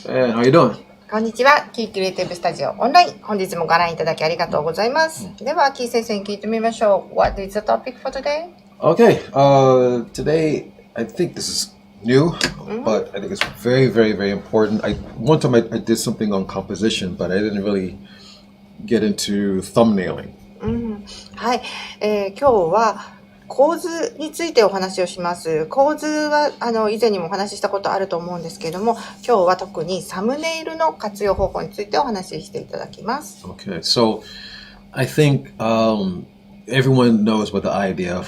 Hey, how you doing? こんにちは。キークリエイティブスタジオオンライン。本日もご覧いただきありがとうございます。では、キー先生に聞いてみましょう。What is the topic for today? Okay, today I think this is new, but I think it's very, very, very important. One time I did something on composition, but I didn't really get into thumbnailing. はい、今日は構図についてお話をします。構図は以前にもお話ししたことあると思うんですけれども、今日は特にサムネイルの活用方法についてお話ししていただきます。Okay, so I think everyone knows about the idea of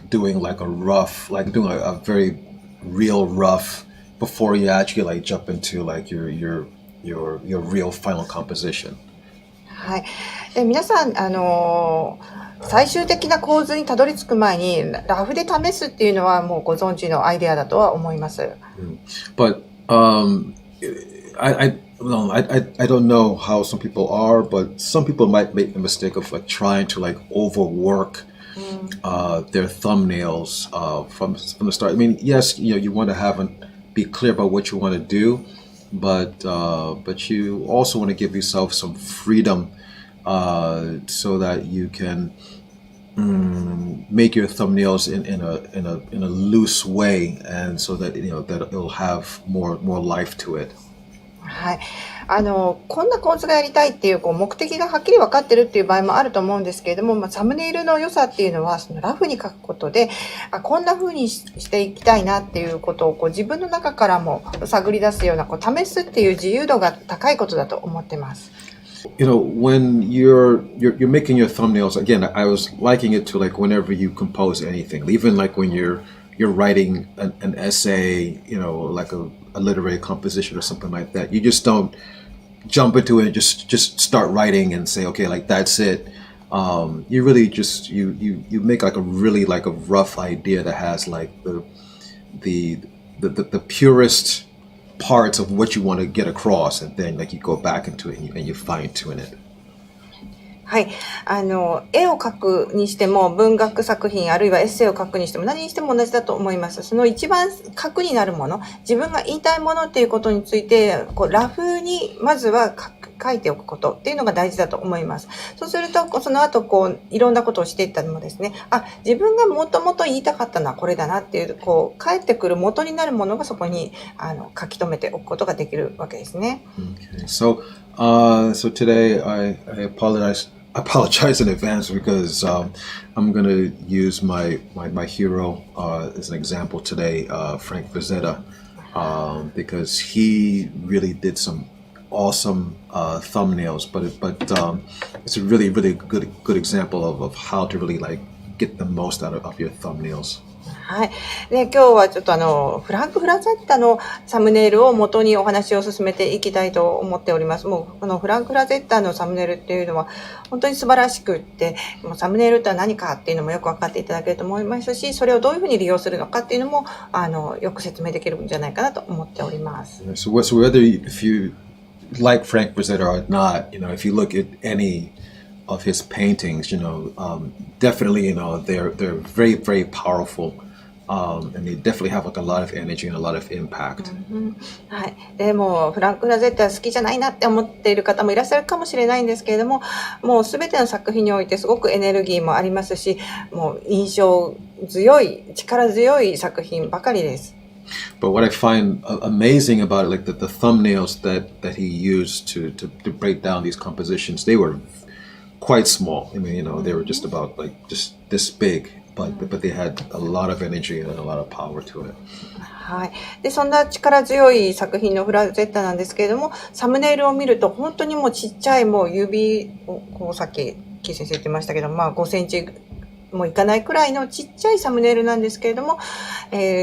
doing like a rough, like doing a very real rough before you actually like jump into like your real final composition. はい。で、皆さん最終的な構図にたどり着く前にラフで試すっていうのはもうご存知のアイデアだとは思います。But I don't know how some people are, but some people might make the mistake of like trying to like overwork their thumbnails from the start. I mean, yes, you want to be clear about what you want to do, but you also want to give yourself some freedom so that you can make your thumbnails in a loose way, and so that that it'll have more life to it. はい、こんな構図がやりたいっていう目的がはっきり分かってるっていう場合もあると思うんですけれども、サムネイルの良さっていうのはそのラフに書くことで、こんな風にしていきたいなっていうことを自分の中からも探り出すような試すっていう自由度が高いことだと思ってます。When you're making your thumbnails, again, I was liking it to like whenever you compose anything, even like when you're writing an essay, like a literary composition or something like that. You just don't jump into it and just start writing and say, okay, like that's it. You really just you make like a really like a rough idea that has like the purest parts of what you want to get across, and then like you go back into it and you fine tune it. はい、絵を描くにしても文学作品あるいはエッセイを書くにしても何にしても同じだと思います。その一番核になるもの、自分が言いたいものっていうことについてラフにまずは書いておくことっていうのが大事だと思います。そうするとその後いろんなことをしていったりもですね、自分がもともと言いたかったのはこれだなっていう返ってくる元になるものがそこに書き留めておくことができるわけですね。Okay. So today I apologize in advance because I'm going to use my hero as an example today, Frank Frazetta, because he really did some awesome thumbnails, but it's a really good example of how to really like get the most out of your thumbnails. はい。で、今日はちょっとフランク・フラゼッタのサムネイルを元にお話を進めていきたいと思っております。もうこのフランク・フラゼッタのサムネイルっていうのは本当に素晴らしくって、もうサムネイルって何かっていうのもよく分かっていただけると思いますし、それをどういうふうに利用するのかっていうのもよく説明できるんじゃないかなと思っております。So whether if you like Frank Frazetta or not, if you look at any of his paintings, definitely, they're very, very powerful. And they definitely have like a lot of energy and a lot of impact. はい。でもフランク・フラゼッタ好きじゃないなって思っている方もいらっしゃるかもしれないんですけれども、もうすべての作品においてすごくエネルギーもありますし、もう印象強い、力強い作品ばかりです。But what I find amazing about it, like the thumbnails that he used to break down these compositions, they were quite small. I mean, they were just about like just this big. But they had a lot of energy and a lot of power to it. はい。で、そんな力強い作品のフラゼッタなんですけれども、サムネイルを見ると本当にもうちっちゃいもう指をさっきキー先生言ってましたけど、5センチもいかないくらいのちっちゃいサムネイルなんですけれども、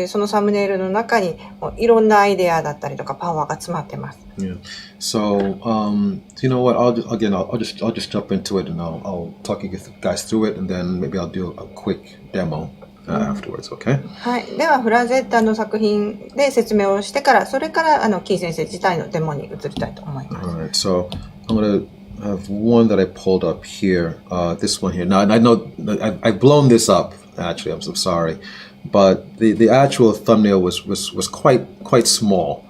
そのサムネイルの中にいろんなアイデアだったりとかパワーが詰まってます。Yeah. So, you know what? I'll just jump into it and I'll talk you guys through it, and then maybe I'll do a quick demo afterwards. Okay? はい。ではフラゼッタの作品で説明をしてから、それからキー先生自体のデモに移りたいと思います。Alright. So I'm gonna have one that I pulled up here. This one here. Now I know I've blown this up. Actually, I'm so sorry, but the actual thumbnail was quite small.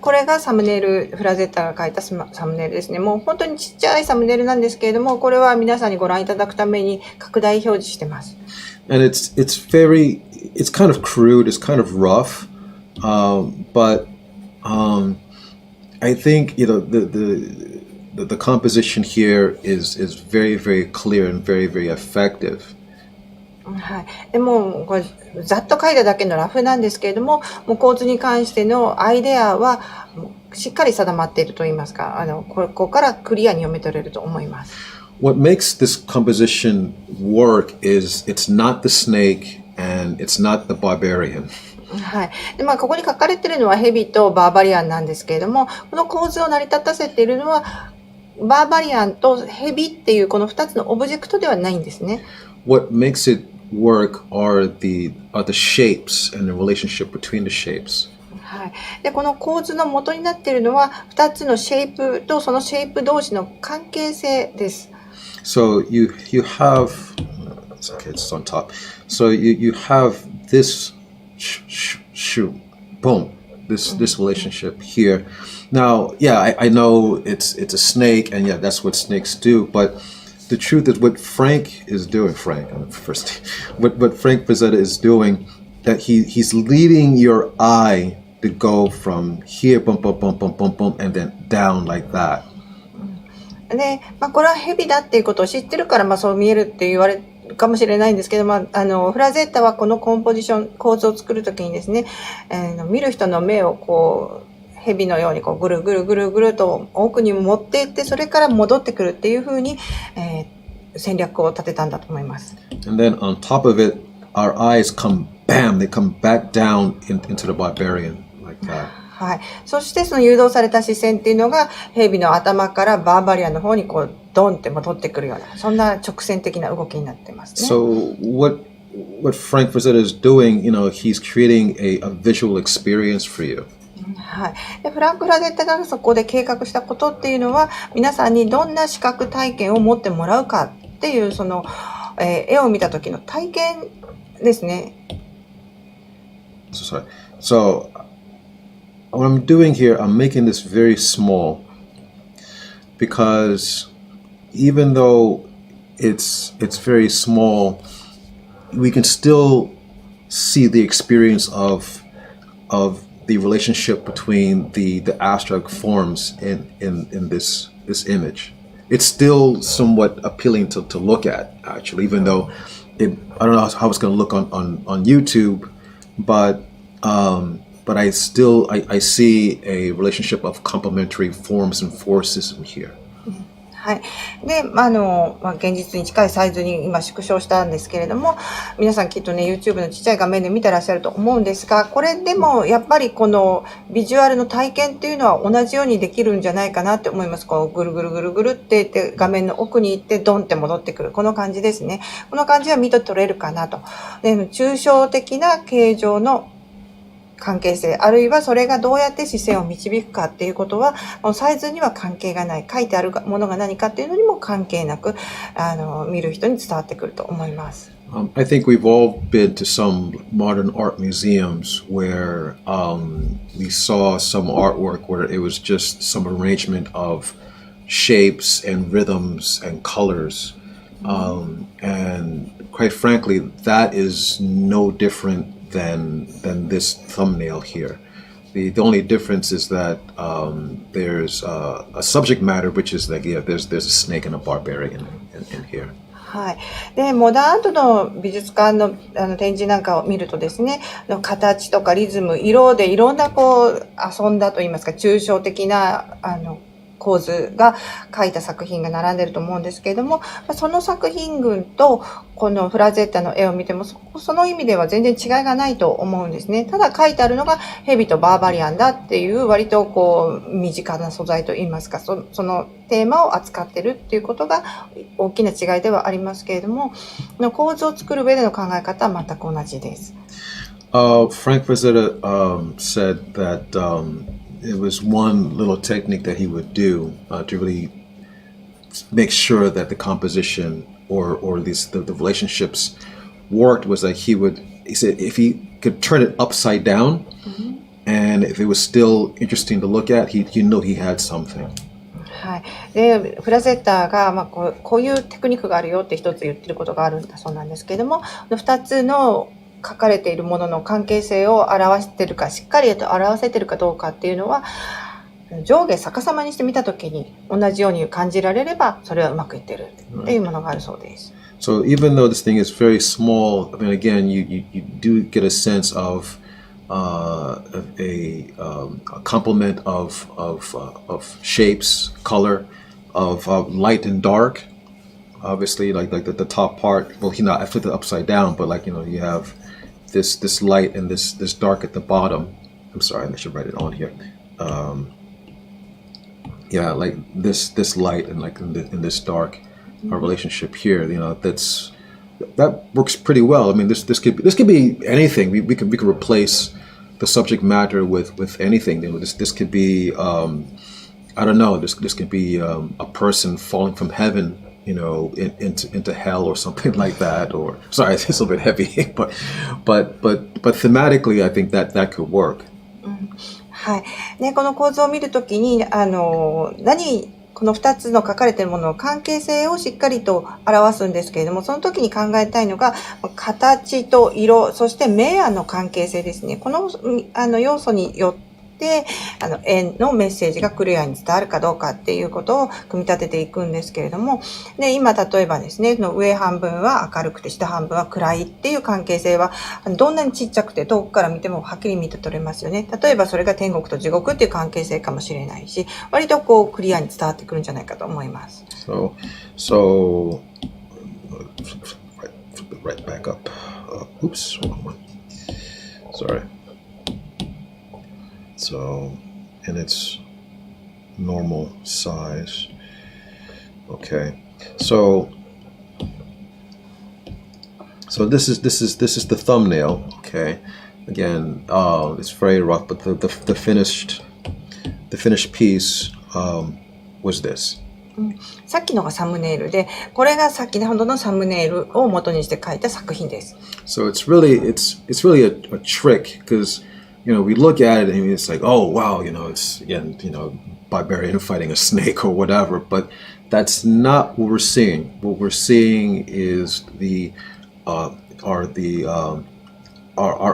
これがサムネイル、フラゼッタが書いたサムネイルですね。もう本当にちっちゃいサムネイルなんですけれども、これは皆さんにご覧いただくために拡大表示してます。And it's kind of crude, it's kind of rough, but I think the composition here is very, very clear and very, very effective. はい、でもこれざっと書いただけのラフなんですけれども、もう構図に関してのアイデアはしっかり定まっているといいますか、ここからクリアに読み取れると思います。What makes this composition work is it's not the snake and it's not the barbarian. はい。で、ここに書かれているのはヘビとバーバリアンなんですけれども、この構図を成り立たせているのはバーバリアンとヘビっていうこの2つのオブジェクトではないんですね。What makes it work are the shapes and the relationship between the shapes. はい。で、この構図の元になっているのは2つのシェイプとそのシェイプ同士の関係性です。So you have it's on top. So you have this boom, this relationship here. Now, yeah, I know it's a snake, and yeah, that's what snakes do. But the truth is, what Frank Frazetta is doing, that he's leading your eye to go from here, bump, bump, bump, bump, bump, bump, and then down like that. で、これはヘビだっていうことを知ってるから、そう見えるって言われるかもしれないんですけど、フラゼッタはこのコンポジション、構図を作るときにですね、見る人の目をこう、ヘビのようにこうぐるぐるぐるぐると奥に持っていって、それから戻ってくるっていうふうに、戦略を立てたんだと思います。And then on top of it, our eyes come, bam, they come back down into the barbarian like that. はい。そしてその誘導された視線っていうのがヘビの頭からバーバリアンの方にこうドンって戻ってくるような、そんな直線的な動きになってますね。So what Frank Frazetta is doing, he's creating a visual experience for you. はい。で、フランク・フラゼッタがそこで計画したことっていうのは、皆さんにどんな視覚体験を持ってもらうかっていうその、絵を見た時の体験ですね。So what I'm doing here, I'm making this very small because even though it's very small, we can still see the experience of the relationship between the abstract forms in this image. It's still somewhat appealing to look at, actually, even though I don't know how it's going to look on YouTube, but I still I see a relationship of complementary forms and forces in here. はい。で、現実に近いサイズに今縮小したんですけれども、皆さんきっとね、YouTube のちっちゃい画面で見てらっしゃると思うんですが、これでもやっぱりこのビジュアルの体験っていうのは同じようにできるんじゃないかなって思います。こう、ぐるぐるぐるぐるって言って画面の奥に行ってドンって戻ってくる。この感じですね。この感じは見と取れるかなと。で、抽象的な形状の関係性、あるいはそれがどうやって視線を導くかっていうことは、サイズには関係がない。書いてあるものが何かっていうのにも関係なく、見る人に伝わってくると思います。I think we've all been to some modern art museums where we saw some artwork where it was just some arrangement of shapes and rhythms and colors. And quite frankly, that is no different than this thumbnail here. The only difference is that there's a subject matter, which is like, yeah, there's a snake and a barbarian in here. はい。で、モダンアートの美術館の展示なんかを見るとですね、形とかリズム、色でいろんなこう遊んだといいますか、抽象的な構図が描いた作品が並んでると思うんですけれども、その作品群とこのフラゼッタの絵を見てもその意味では全然違いがないと思うんですね。ただ書いてあるのがヘビとバーバリアンだっていう割とこう身近な素材といいますか、そのテーマを扱ってるっていうことが大きな違いではありますけれども、構図を作る上での考え方は全く同じです。Frank Frazetta said that it was one little technique that he would do to really make sure that the composition or at least the relationships worked was that he would he said if he could turn it upside down, and if it was still interesting to look at, he knew he had something. はい、でフラゼッターが、こういうテクニックがあるよって一つ言ってることがあるんだそうなんですけれども、2つの書かれているものの関係性を表しているか、しっかりと表せているかどうかっていうのは、上下逆さまにしてみたときに同じように感じられれば、それはうまくいってるっていうものがあるそうです。So even though this thing is very small, I mean, again, you do get a sense of a complement of shapes, color, of light and dark. Obviously, like the top part. Well, I flipped it upside down, but you have this light and this dark at the bottom. I'm sorry, I should write it on here. Yeah, like this light and in this dark relationship here. That works pretty well. I mean, this could be anything. We could replace the subject matter with anything. This could be I don't know. This could be a person falling from heaven, into hell or something like that. Or sorry, it's a little bit heavy, but thematically, I think that could work. はいね、この構図を見るときにこの2つの書かれているものの関係性をしっかりと表すんですけれども、その時に考えたいのが形と色、そして明暗の関係性ですね。この要素によって円のメッセージがクリアに伝わるかどうかっていうことを組み立てていくんですけれども、で今例えばですね、上半分は明るくて下半分は暗いっていう関係性はどんなにちっちゃくて遠くから見てもはっきり見て取れますよね。例えばそれが天国と地獄っていう関係性かもしれないし、割とクリアに伝わってくるんじゃないかと思います。So right back up. Oops, wrong one. Sorry. So, in its normal size. Okay. So this is the thumbnail. Okay. Again, it's very rough, but the finished piece was this. さっきのがサムネイルで、これが先ほどのサムネイルを元にして書いた作品です。So it's really a trick because we look at it and it's like, oh wow, it's again, barbarian fighting a snake or whatever, but that's not what we're seeing. What we're seeing is our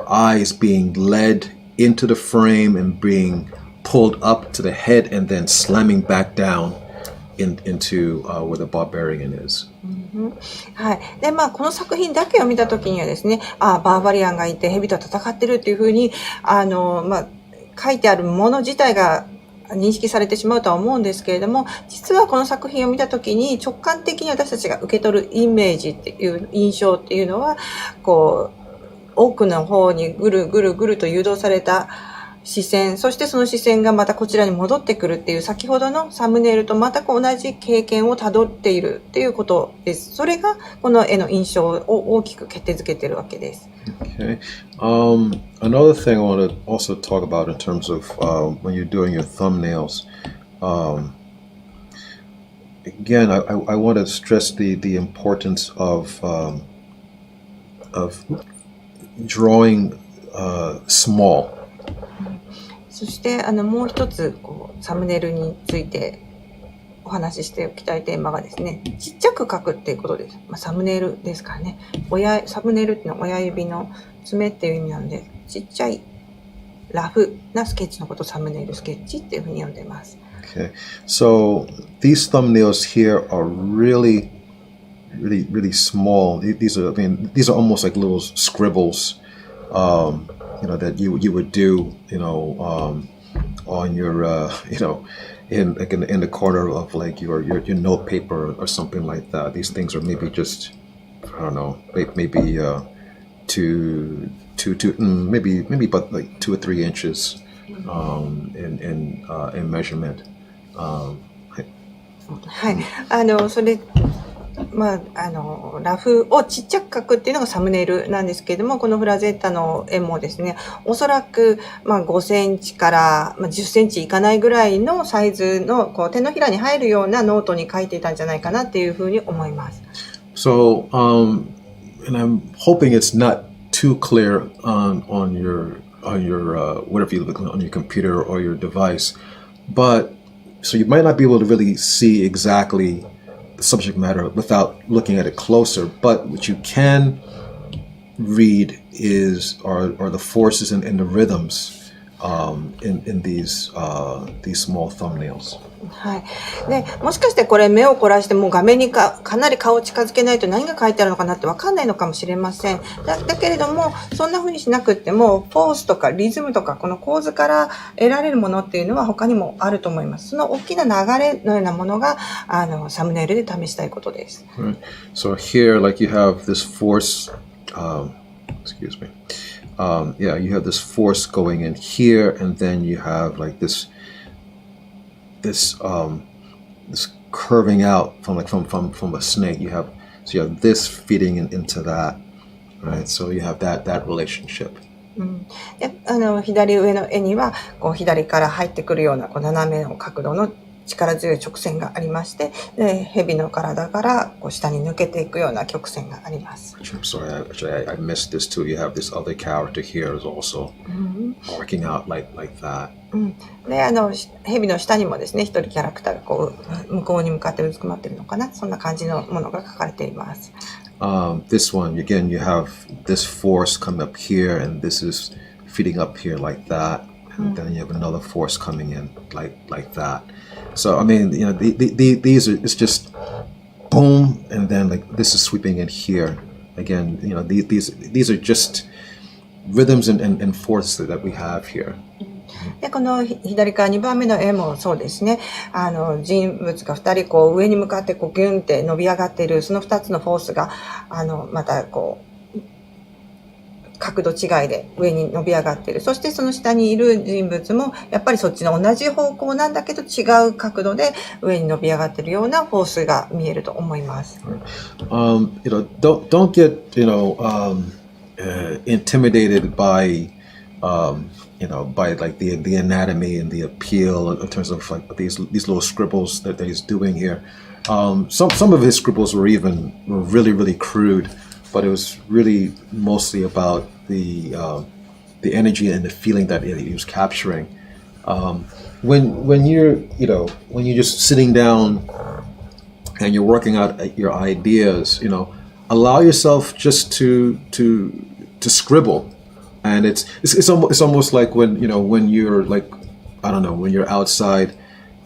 eyes being led into the frame and being pulled up to the head and then slamming back down into where the barbarian is. はい。で、この作品だけを見たときにはですね、バーバリアンがいて蛇と戦ってるっていうふうに、書いてあるもの自体が認識されてしまうとは思うんですけれども、実はこの作品を見たときに直感的に私たちが受け取るイメージっていう印象っていうのは、奥の方にぐるぐるぐると誘導された視線、そしてその視線がまたこちらに戻ってくるっていう先ほどのサムネイルとまた同じ経験をたどっているっていうことです。それがこの絵の印象を大きく決定づけているわけです。Okay. Another thing I want to also talk about in terms of when you're doing your thumbnails. Again, I want to stress the importance of drawing small. そしてもう一つサムネイルについてお話ししておきたいテーマがですね、ちっちゃく書くっていうことです。サムネイルですからね。サムネイルっていうのは親指の爪っていう意味なので、ちっちゃいラフなスケッチのことをサムネイルスケッチっていうふうに呼んでいます。Okay, so these thumbnails here are really small. These are almost like little scribbles. That you would do, on your, in the corner of like your note paper or something like that. These things are maybe just, I don't know, maybe maybe about like 2 or 3 inches in measurement. はい、それラフをちっちゃく描くっていうのがサムネイルなんですけれども、このフラゼッタの絵もですね、おそらく5センチから10センチいかないぐらいのサイズの手のひらに入るようなノートに書いていたんじゃないかなっていうふうに思います。So, and I'm hoping it's not too clear on your whatever you look on your computer or your device, but so you might not be able to really see exactly the subject matter without looking at it closer. But what you can read are the forces and the rhythms in these small thumbnails. はい。で、もしかしてこれ目を凝らしてもう画面にかなり顔を近づけないと何が書いてあるのかなってわかんないのかもしれません。だけれども、そんな風にしなくっても、フォースとかリズムとかこの構図から得られるものっていうのは他にもあると思います。その大きな流れのようなものが、サムネイルで試したいことです。Right. So here, like you have this force, excuse me. Yeah, you have this force going in here, and then you have like this curving out from a snake. You have this feeding into that, right? So you have that relationship. で左上の絵にはこう左から入ってくるようなこう斜めの角度の力強い直線がありまして、で蛇の体からこう下に抜けていくような曲線があります。I'm sorry, actually, I missed this too. You have this other character here is also marking out like that. で蛇の下にもですね、一人キャラクターがこう向こうに向かってうずくまってるのかな、そんな感じのものが書かれています。This one again, you have this force coming up here, and this is feeding up here like that, and then you have another force coming in like that. So I mean, these are it's just boom, and then like this is sweeping in here again. These are just rhythms and forces that we have here. でこの左から2番目の絵もそうですね。人物が2人こう上に向かってこうギュンって伸び上がっているその2つのフォースがまたこう角度違いで上に伸び上がっている。そしてその下にいる人物もやっぱりそっちの同じ方向なんだけど違う角度で上に伸び上がっているようなフォースが見えると思います。Don't get intimidated by by like the anatomy and the appeal in terms of like these little scribbles that he's doing here. Some of his scribbles were really crude, but it was really mostly about the energy and the feeling that he was capturing. When you're just sitting down and you're working out your ideas, allow yourself just to scribble. And it's almost like when you're like, I don't know, when you're outside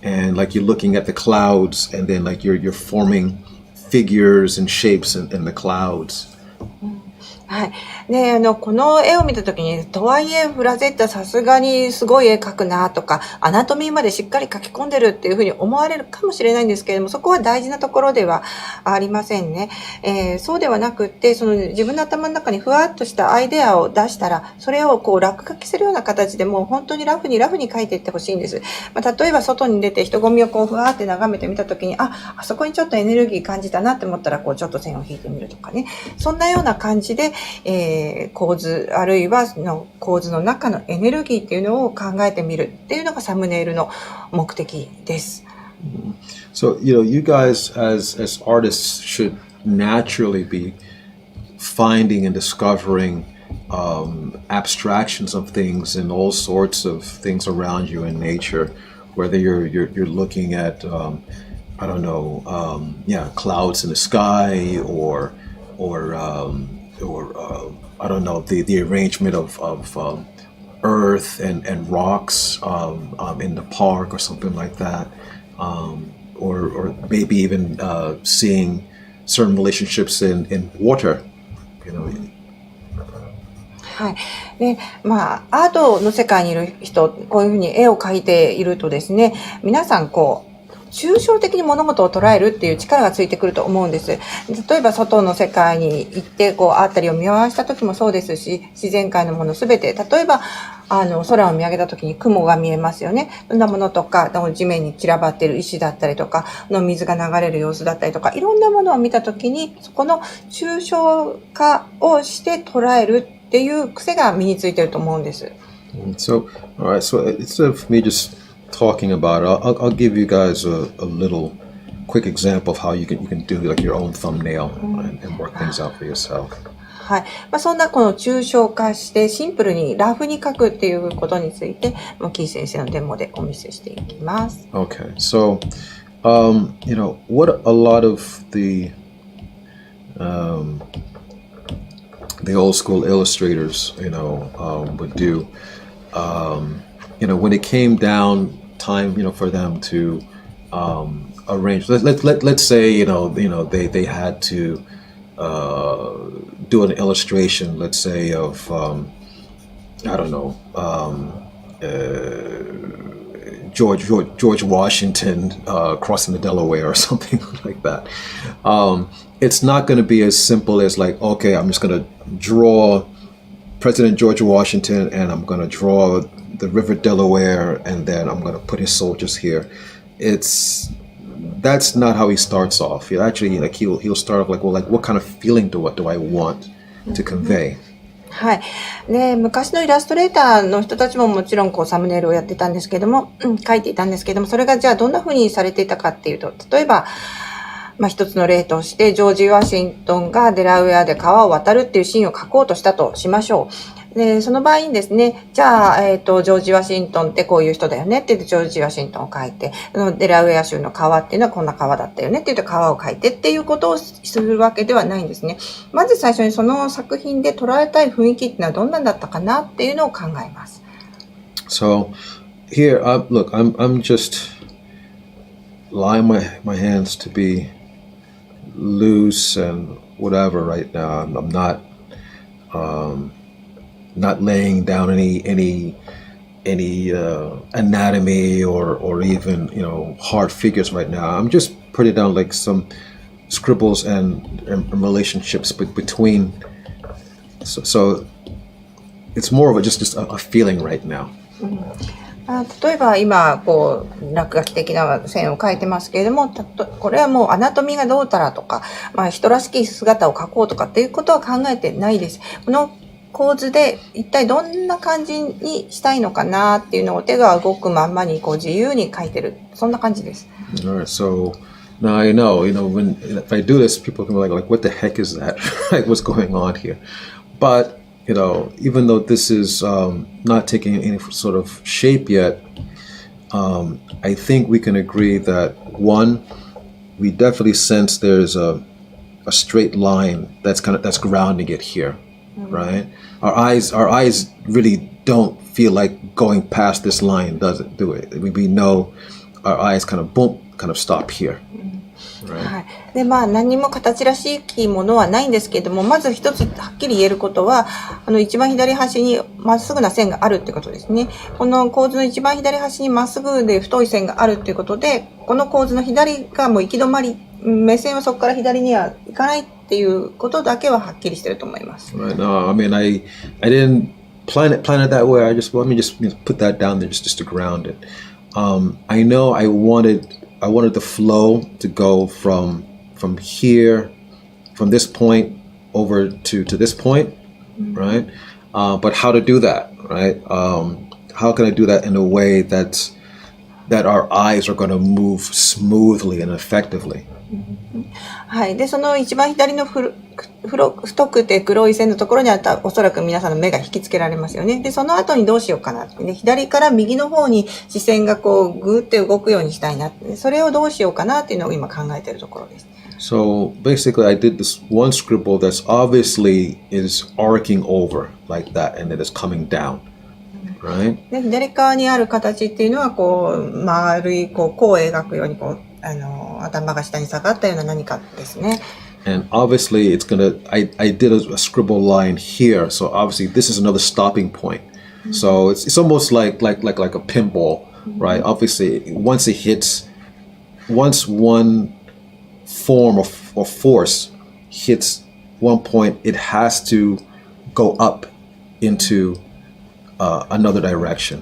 and like you're looking at the clouds and then like you're forming figures and shapes in the clouds. はい。で、この絵を見たときに、とはいえ、フラゼッタさすがにすごい絵描くなとか、アナトミーまでしっかり描き込んでるっていうふうに思われるかもしれないんですけれども、そこは大事なところではありませんね。そうではなくって、その自分の頭の中にふわっとしたアイデアを出したら、それをこう落書きするような形でもう本当にラフに描いていってほしいんです。例えば外に出て人混みをこうふわって眺めてみたときに、あそこにちょっとエネルギー感じたなって思ったら、こうちょっと線を引いてみるとかね。そんなような感じで、構図あるいはの構図の中のエネルギーっていうのを考えてみるっていうのがサムネイルの目的です。So you guys as artists should naturally be finding and discovering abstractions of things and all sorts of things around you in nature, whether you're looking at I don't know, clouds in the sky or I don't know, the arrangement of earth and rocks in the park or something like that, or maybe even seeing certain relationships in water, はい。で、アートの世界にいる人、こういうふうに絵を描いているとですね、皆さん抽象的に物事を捉えるっていう力がついてくると思うんです。例えば外の世界に行ってあたりを見回した時もそうですし、自然界のものすべて、例えば空を見上げた時に雲が見えますよね。そんなものとか、地面に散らばっている石だったりとか、水が流れる様子だったりとか、いろんなものを見た時に、そこの抽象化をして捉えるっていう癖が身についていると思うんです。So, all right. So instead of me just talking about it, I'll give you guys a little quick example of how you can do like your own thumbnail and work things out for yourself. はい。そんなこの抽象化してシンプルにラフに書くっていうことについて、キー先生のデモでお見せしていきます。Okay, so, what a lot of the old school illustrators, would do, when it came down time, for them to arrange. Let's say, they had to do an illustration, let's say of I don't know, George Washington crossing the Delaware or something like that. It's not going to be as simple as like, okay, I'm just going to draw President George Washington and I'm going to draw the River Delaware and then I'm going to put his soldiers here. That's not how he starts off. Actually, like he'll start off like, well, like what kind of feeling do I want to convey? はい。で、昔のイラストレーターの人たちももちろんサムネイルをやってたんですけども、書いていたんですけども、それがじゃあどんな風にされていたかっていうと、例えば、一つの例として、ジョージ・ワシントンがデラウェアで川を渡るっていうシーンを描こうとしたとしましょう。で、その場合にですね、じゃあ、ジョージ・ワシントンってこういう人だよねって言って、ジョージ・ワシントンを書いて、デラウェア州の川っていうのはこんな川だったよねって言って川を書いてっていうことをするわけではないんですね。まず最初にその作品で捉えたい雰囲気っていうのはどんなんだったかなっていうのを考えます。So, here, look, I'm just allowing my hands to be loose and whatever right now. I'm not laying down any anatomy or even hard figures right now. I'm just putting down like some scribbles and relationships between. So it's more of just a feeling right now. 例えば今落書き的な線を描いてますけれども、これはもうアナトミーがどうたらとか、人らしき姿を描こうとかっていうことは考えてないです。この構図で一体どんな感じにしたいのかなっていうのを手が動くまんまに自由に描いてる、そんな感じです。Alright, so now I know, if I do this, people can be like, what the heck is that? Like, what's going on here? But even though this is not taking any sort of shape yet, I think we can agree that one, we definitely sense there's a straight line that's grounding it here, right? Our eyes really don't feel like going past this line doesn't do it. We know our eyes kind of stop here. はい。で、何も形らしきものはないんですけれども、まず一つはっきり言えることは、一番左端にまっすぐな線があるってことですね。この構図の一番左端にまっすぐで太い線があるっていうことで、この構図の左がもう行き止まり、目線はそこから左には行かないっていうことだけははっきりしてると思います。Right. No, I mean, I didn't plan it that way. Let me just put that down there just to ground it. I know I wanted the flow to go from here, from this point over to this point, right? But how to do that, right? How can I do that in a way that our eyes are going to move smoothly and effectively? はい。で、その一番左の太くて黒い線のところにあったらおそらく皆さんの目が引きつけられますよね。で、その後にどうしようかなってね。左から右の方に視線がグーって動くようにしたいなって、ね。それをどうしようかなっていうのを今考えているところです。So basically I did this one scribble that's obviously is arcing over like that and then it's coming down, right? で、左側にある形っていうのは丸い弧を描くように頭が下に下がったような何かですね。And obviously I did a scribble line here, so obviously this is another stopping point. So it's almost like a pinball, right? Obviously once one form or force hits one point, it has to go up into another direction.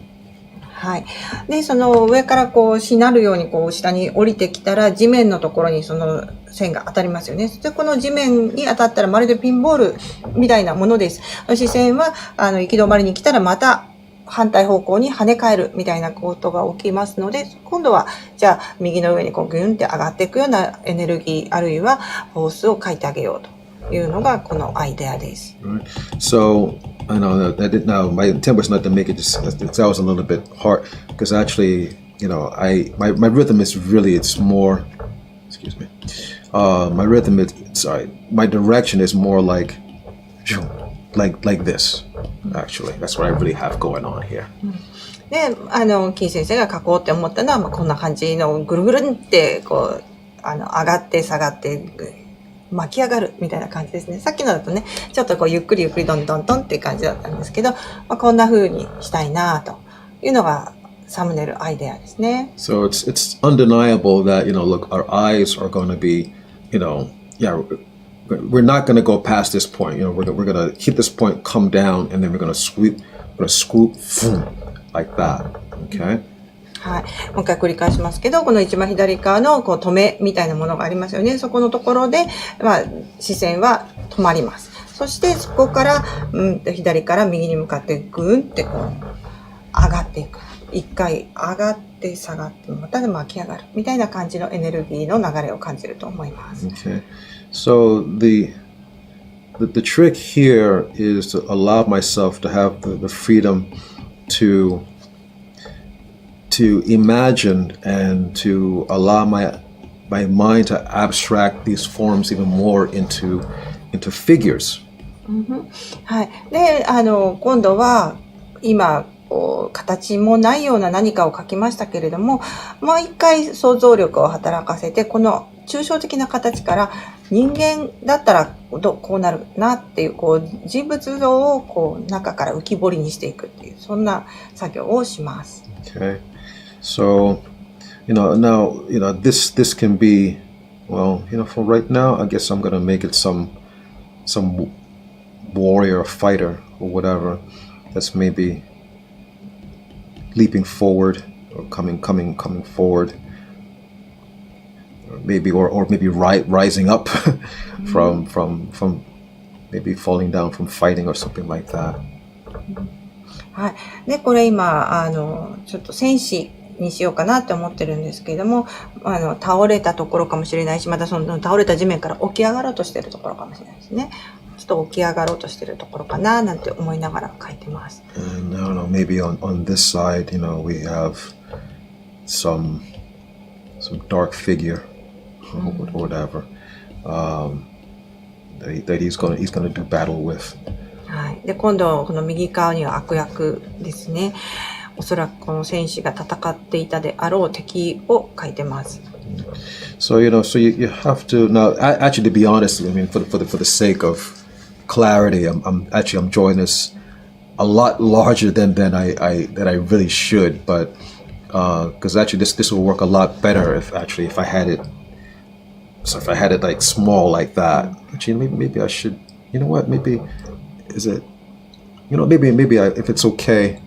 はい。で、その上からしなるように下に降りてきたら地面のところにその線が当たりますよね。で、この地面に当たったらまるでピンボールみたいなものです。視線は行き止まりに来たらまた反対方向に跳ね返るみたいなことが起きますので、今度はじゃあ右の上にギュンって上がっていくようなエネルギーあるいはフォースを書いてあげようというのがこのアイデアです。Right. So I know that now my intent was not to make it just that was a little bit hard because actually, my rhythm is really it's more. Excuse me. My rhythm is my direction is more like this. Actually, that's what I really have going on here. で、キー先生が書こうって思ったのは、こんな感じのぐるぐるってこう上がって下がって巻き上がるみたいな感じですね。さっきのだとね、ちょっとこうゆっくりどんどんっていう感じだったんですけど、こんな風にしたいなというのがサムネイルアイデアですね。So it's undeniable that look, our eyes are going to be, we're not going to go past this point. We're going to hit this point, come down, and then we're going to swoop, like that. Okay. はい。もう一回繰り返しますけど、この一番左側のこう止めみたいなものがありますよね。そこのところで、視線は止まります。そしてそこから、左から右に向かってグーンってこう上がっていく。一回上がって下がってまた巻き上がるみたいな感じのエネルギーの流れを感じると思います。Okay. So the trick here is to allow myself to have the freedom to imagine and to allow my mind to abstract these forms even more into figures. はい。で、今度は今形もないような何かを描きましたけれども、もう一回想像力を働かせて、この抽象的な形から人間だったらこうなるなっていう人物像を中から浮き彫りにしていくっていうそんな作業をします。Okay. So, now, this can be, well, for right now, I guess I'm going to make it some warrior or fighter or whatever that's maybe leaping forward or coming forward, or maybe rising up from maybe falling down from fighting or something like that. はい。で、これ今ちょっと戦士にしようかなって思ってるんですけれども、倒れたところかもしれないし、またその倒れた地面から起き上がろうとしているところかもしれないですね。ちょっと起き上がろうとしているところかななんて思いながら描いてます。And I don't know, maybe on this side, we have some dark figure or whatever that he's gonna do battle with. はい。で、今度この右側には悪役ですね。おそらくこの戦士が戦っていたであろう敵を描いてます。So you have to now. Actually, to be honest, I mean, for the sake of clarity, I'm drawing this a lot larger than I really should, but because actually this will work a lot better if I had it. So if I had it like small like that, actually maybe I should. You know what? Maybe is it? Maybe if it's okay.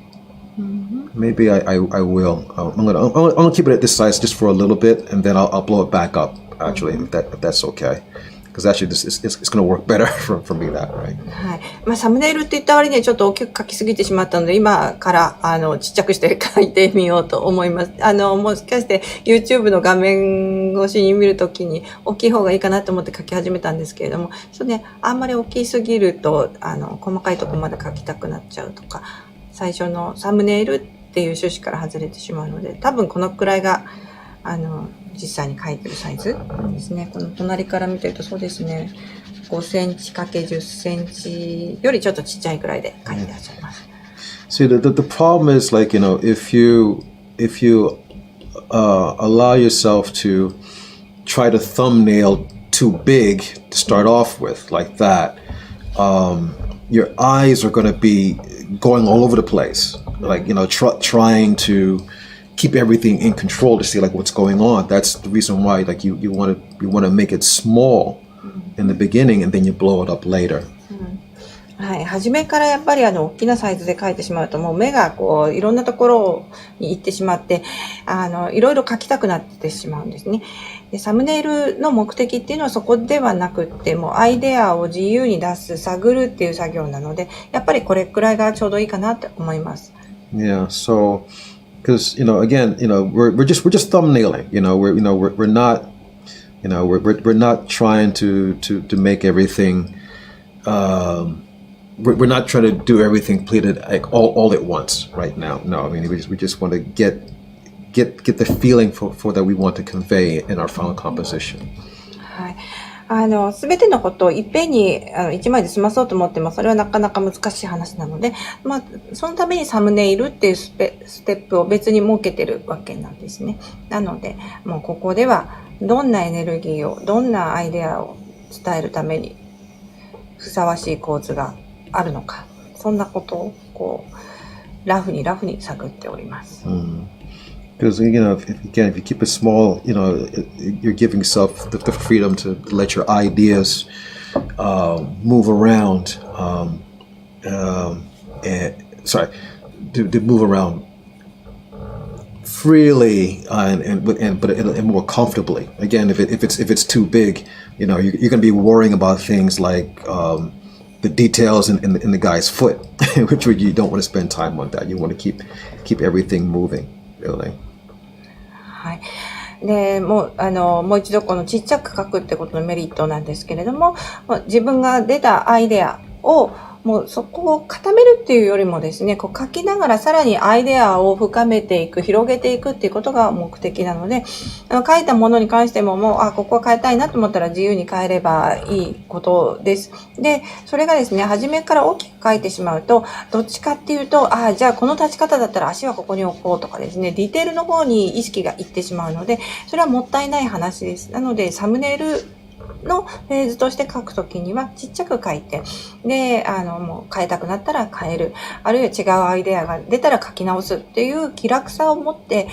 Maybe I will. I'm gonna keep it at this size just for a little bit, and then I'll blow it back up. Actually, if that's okay, because actually it's gonna work better for me that way. はい。サムネイルって言った割にちょっと大きく描きすぎてしまったので、今からちっちゃくして描いてみようと思います。もしかして YouTube の画面越しに見るときに大きい方がいいかなと思って描き始めたんですけれども、あんまり大きすぎると細かいところまで描きたくなっちゃうとか、最初のサムネイルっていう趣旨から外れてしまうので、多分このくらいが実際に描いてるサイズですね。この隣から見てるとそうですね、5センチ ×10 センチよりちょっとちっちゃいくらいで描いてらっしゃいます。See, the problem is like if you allow yourself to try to thumbnail too big to start off with like that, your eyes are going to be going all over the place, like trying to keep everything in control to see like what's going on. That's the reason why like you want to make it small in the beginning and then you blow it up later. はい。初めからやっぱり大きなサイズで描いてしまうともう目がいろんなところに行ってしまっていろいろ描きたくなってしまうんですね。で、サムネイルの目的っていうのはそこではなくってもうアイデアを自由に出す探るっていう作業なのでやっぱりこれくらいがちょうどいいかなって思います。Yeah. So, because again, we're just thumbnailing. We're not You know, we're not trying to make everything. We're not trying to do everything completed like all at once right now. No, I mean we just want to get the feeling for that we want to convey in our final composition. はい。すべてのことをいっぺんに一枚で済まそうと思っても、それはなかなか難しい話なので、まあ、そのためにサムネイルっていうステップを別に設けてるわけなんですね。なので、もうここではどんなエネルギーを、どんなアイデアを伝えるためにふさわしい構図があるのか、そんなことをこうラフに探っております。Because you know, if you keep it small, you know, you're giving yourself the freedom to let your ideas move around. To move around freely and more comfortably. Again, if it's too big, you know, you're going to be worrying about things like the details in the guy's foot, which you don't want to spend time on that. You want to keep everything moving, really. はい。で、もう一度このちっちゃく書くってことのメリットなんですけれども、自分が出たアイデアをもうそこを固めるっていうよりもですね、こう書きながらさらにアイデアを深めていく、広げていくっていうことが目的なので、書いたものに関してももう、ここは変えたいなと思ったら自由に変えればいいことです。で、それがですね、初めから大きく書いてしまうと、どっちかっていうと、じゃあこの立ち方だったら足はここに置こうとかですね、ディテールの方に意識がいってしまうので、それはもったいない話です。なので、サムネイルのフェーズとして書くときにはちっちゃく書いて、で、もう変えたくなったら変える。あるいは違うアイデアが出たら書き直すっていう気楽さを持って、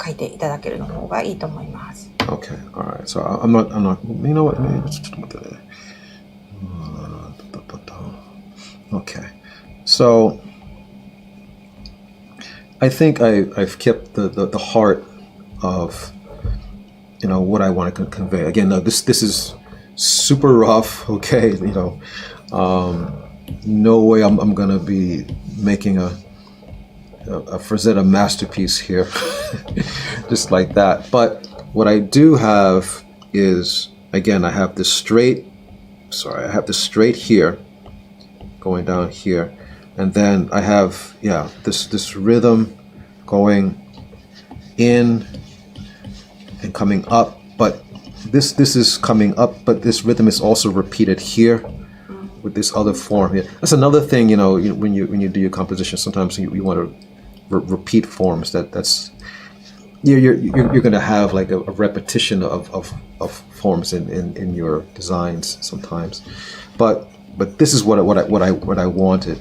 書いていただけるの方がいいと思います。Okay, alright. So I'm not, you know what, maybe just Okay. So I think I've kept the heart of you know what I want to convey. Again, this is super rough. Okay, you know, no way I'm gonna be making a Frazetta masterpiece here, just like that. But what I do have is, again, I have this straight here, going down here, and then I have this rhythm going in and coming up, but this is coming up, but this rhythm is also repeated here with this other form here. That's another thing, you know, when you do your composition, sometimes you want to repeat forms. That's you're going to have like a repetition of forms in your designs sometimes, but this is what I wanted.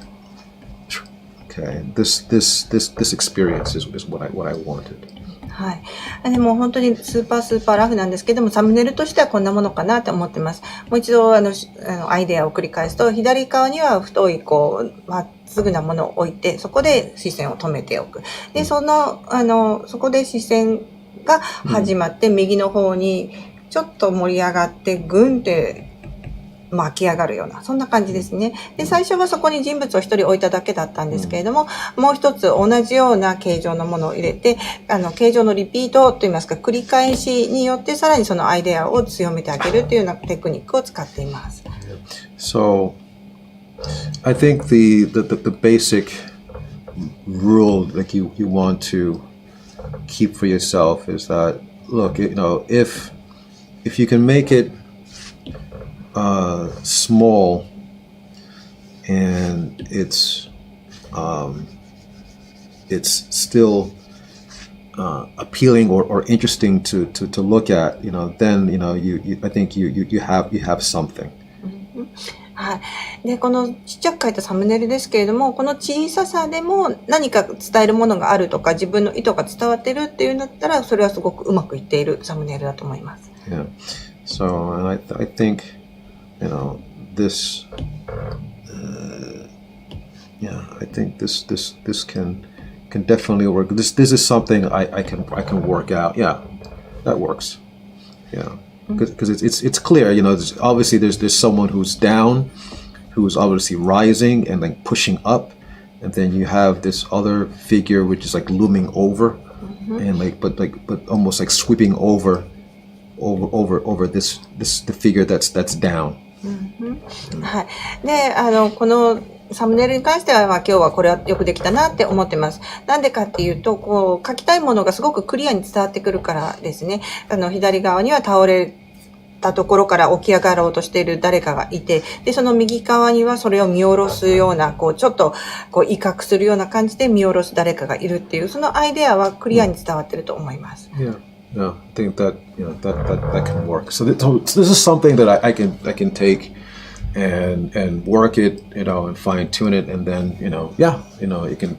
Okay, this experience is what I wanted. はい。でも本当にスーパーラフなんですけども、サムネイルとしてはこんなものかなと思ってます。もう一度アイデアを繰り返すと、左側には太いまっすぐなものを置いて、そこで視線を止めておく。で、そこで視線が始まって、右の方にちょっと盛り上がってグンって巻き上がるような、そんな感じですね。で、最初はそこに人物を一人置いただけだったんですけれども、もう一つ同じような形状のものを入れて、形状のリピートといいますか、繰り返しによってさらにそのアイデアを強めてあげるというようなテクニックを使っています。So, I think the basic rule like you want to keep for yourself is that, look, you know, if you can make it small and it's still appealing or interesting to look at, you know, then you know I think you have something. はい。で、このちっちゃく書いたサムネイルですけれども、この小ささでも何か伝えるものがあるとか、自分の意図が伝わってるっていうんだったら、それはすごくうまくいっているサムネイルだと思います。Yeah. So, and I think, you know, this, I think this can definitely work. This is something I can work out. Yeah, that works. Yeah, because it's clear. You know, obviously there's someone who's down, who's obviously rising and like pushing up, and then you have this other figure which is like looming over, and but almost like sweeping over over the figure that's down. はい。で、このサムネイルに関しては、今日はこれはよくできたなって思ってます。なんでかっていうと、書きたいものがすごくクリアに伝わってくるからですね。左側には倒れたところから起き上がろうとしている誰かがいて、で、その右側にはそれを見下ろすような、ちょっと、威嚇するような感じで見下ろす誰かがいるっていう、そのアイデアはクリアに伝わってると思います。Yeah, I think that that can work. So this is something that I can take and work it, and fine tune it, and then it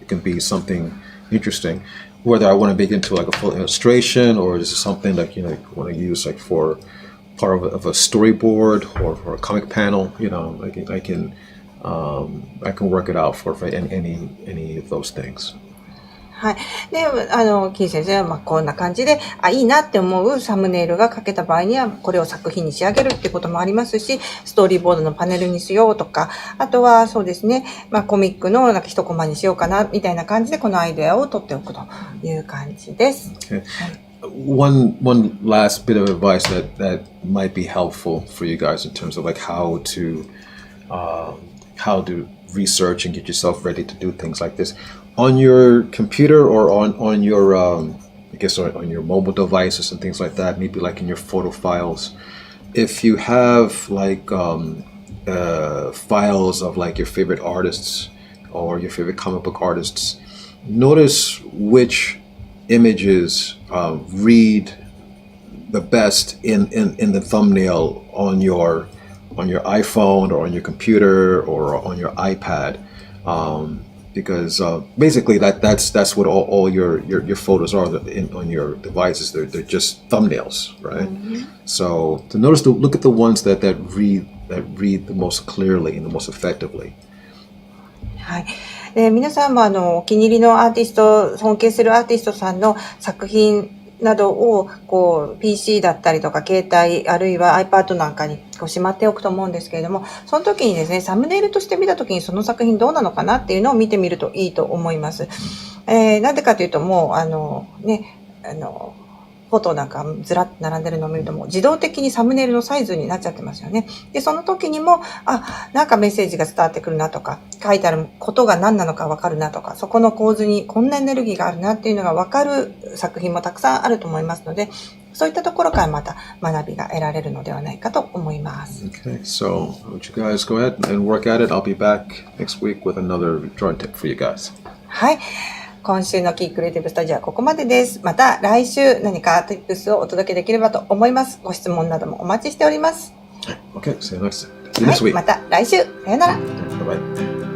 can be something interesting. Whether I want to make it into like a full illustration, or is it something like you want to use like for part of a storyboard or for a comic panel, I can work it out for any of those things. はい。で、キー先生は、こんな感じで、いいなって思うサムネイルが書けた場合には、これを作品に仕上げるってこともありますし、ストーリーボードのパネルにしようとか、あとはそうですね、コミックのなんか一コマにしようかな、みたいな感じで、このアイデアを取っておくという感じです。Okay. One last bit of advice that might be helpful for you guys in terms of like how to research and get yourself ready to do things like this. On your computer or on your I guess on your mobile devices and things like that, maybe like in your photo files, if you have like files of like your favorite artists or your favorite comic book artists, notice which images read the best in the thumbnail on your iPhone or on your computer or on your iPad. Because basically that's what all your photos are on your devices. They're just thumbnails, right? Mm-hmm. So look at the ones that read the most clearly and the most effectively. はい。皆さんもお気に入りのアーティスト、尊敬するアーティストさんの作品などをPC だったりとか携帯あるいは iPad なんかにしまっておくと思うんですけれども、その時にですね、サムネイルとして見た時にその作品どうなのかなっていうのを見てみるといいと思います。なんでかというともうフォトなんかずらっと並んでるのを見るともう自動的にサムネイルのサイズになっちゃってますよね。で、その時にも、なんかメッセージが伝わってくるなとか、書いてあることが何なのかわかるなとか、そこの構図にこんなエネルギーがあるなっていうのがわかる作品もたくさんあると思いますので、そういったところからまた学びが得られるのではないかと思います。Okay, so would you guys go ahead and work at it? I'll be back next week with another drawing tip for you guys. はい。今週のキークリエイティブスタジオはここまでです。また来週何かティップスをお届けできればと思います。ご質問などもお待ちしております。Okay, see you next week. また来週。さよなら。Bye bye.